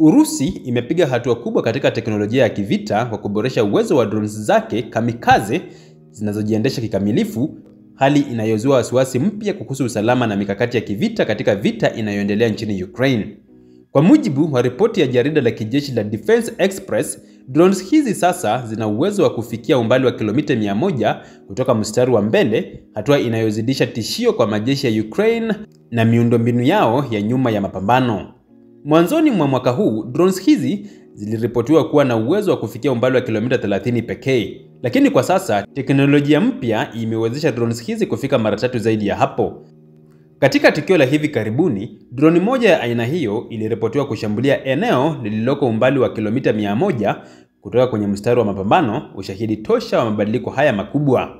Urusi imepiga hatua kubwa katika teknolojia ya kivita kwa kuboresha uwezo wa drones zake kamikaze zinazojiendesha kikamilifu, hali inayozua wasiwasi mpya kuhusu usalama na mikakati ya kivita katika vita inayoendelea nchini Ukraine. Kwa mujibu wa ripoti ya jarida la kijeshi la Defense Express, drones hizi sasa zina uwezo wa kufikia umbali wa kilomita 100 kutoka mstari wa mbele, hatua inayozidisha tishio kwa majeshi ya Ukraine na miundombinu yao ya nyuma ya mapambano. Mwanzoni mwa mwaka huu, drones hizi ziliripotiwa kuwa na uwezo wa kufikia umbali wa kilomita 30 pekee. Lakini kwa sasa, teknolojia mpya imewezesha drones hizi kufika mara 3 zaidi ya hapo. Katika tukio la hivi karibuni, droni moja ya aina hiyo iliripotiwa kushambulia eneo lililoko umbali wa kilomita 100 kutoka kwenye mstari wa mapambano, ushahidi tosha wa mabadiliko haya makubwa.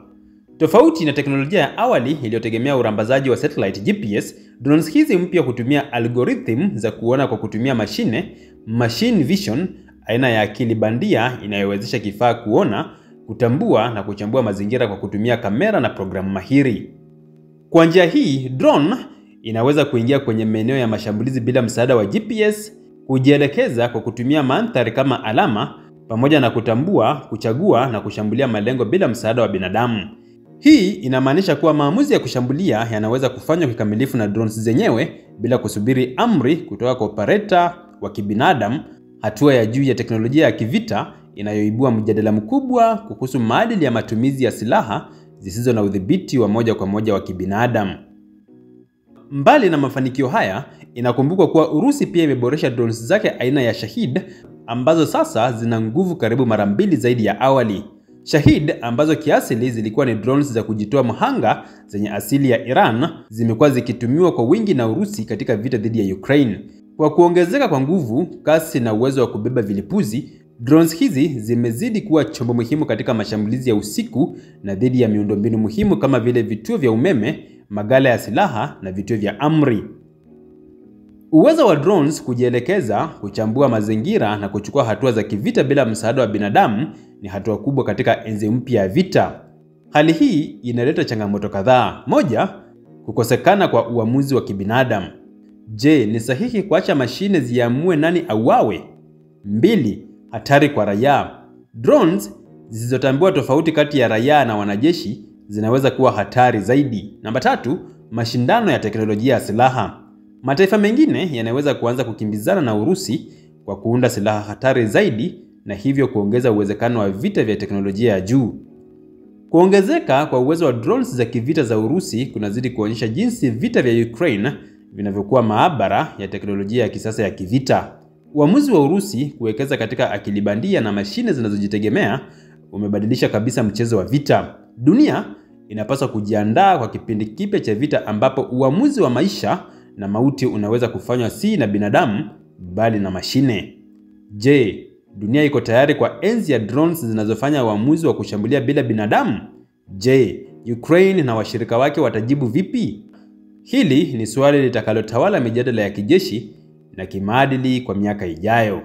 Tofauti na teknolojia ya awali iliyotegemea urambazaji wa satellite GPS, drones hizi mpya hutumia algorithm za kuona kwa kutumia machine vision, aina ya akili bandia inayowezesha kifaa kuona, kutambua na kuchambua mazingira kwa kutumia kamera na programu mahiri. Kwa njia hii, drone inaweza kuingia kwenye maeneo ya mashambulizi bila msaada wa GPS, kujielekeza kwa kutumia mandhari kama alama, pamoja na kutambua, kuchagua na kushambulia malengo bila msaada wa binadamu. Hii inamaanisha kuwa maamuzi ya kushambulia yanaweza kufanywa kikamilifu na drones zenyewe bila kusubiri amri kutoka kwa operator wa kibinadamu, hatua ya juu ya teknolojia ya kivita inayoibua mjadala mkubwa kuhusu maadili ya matumizi ya silaha zisizo na udhibiti wa moja kwa moja wa kibinadamu. Mbali na mafanikio haya, inakumbukwa kuwa Urusi pia imeboresha drones zake aina ya Shahid ambazo sasa zina nguvu karibu mara 2 zaidi ya awali. Shahid ambazo kiasili zilikuwa ni drones za kujitoa mhanga zenye asili ya Iran zimekuwa zikitumiwa kwa wingi na Urusi katika vita dhidi ya Ukraine. Kwa kuongezeka kwa nguvu, kasi na uwezo wa kubeba vilipuzi, drones hizi zimezidi kuwa chombo muhimu katika mashambulizi ya usiku na dhidi ya miundombinu muhimu kama vile vituo vya umeme, maghala ya silaha na vituo vya amri. Uwezo wa drones kujielekeza, kuchambua mazingira na kuchukua hatua za kivita bila msaada wa binadamu ni hatua kubwa katika enzi mpya ya vita. Hali hii inaleta changamoto kadhaa. Moja, kukosekana kwa uamuzi wa kibinadamu. Je, ni sahihi kuacha mashine ziamue nani auawe? 2, hatari kwa raia. Drones zisizotambua tofauti kati ya raia na wanajeshi zinaweza kuwa hatari zaidi. 3, mashindano ya teknolojia ya silaha. Mataifa mengine yanaweza kuanza kukimbizana na Urusi kwa kuunda silaha hatari zaidi na hivyo kuongeza uwezekano wa vita vya teknolojia ya juu. Kuongezeka kwa uwezo wa drones za kivita za Urusi kunazidi kuonyesha jinsi vita vya Ukraine vinavyokuwa maabara ya teknolojia ya kisasa ya kivita. Uamuzi wa Urusi kuwekeza katika akili bandia na mashine zinazojitegemea umebadilisha kabisa mchezo wa vita. Dunia inapaswa kujiandaa kwa kipindi kipya cha vita ambapo uamuzi wa maisha na mauti unaweza kufanywa si na binadamu bali na mashine. Je, dunia iko tayari kwa enzi ya drones zinazofanya uamuzi wa kushambulia bila binadamu? Je, Ukraine na washirika wake watajibu vipi? Hili ni swali litakalotawala mijadala ya kijeshi na kimaadili kwa miaka ijayo.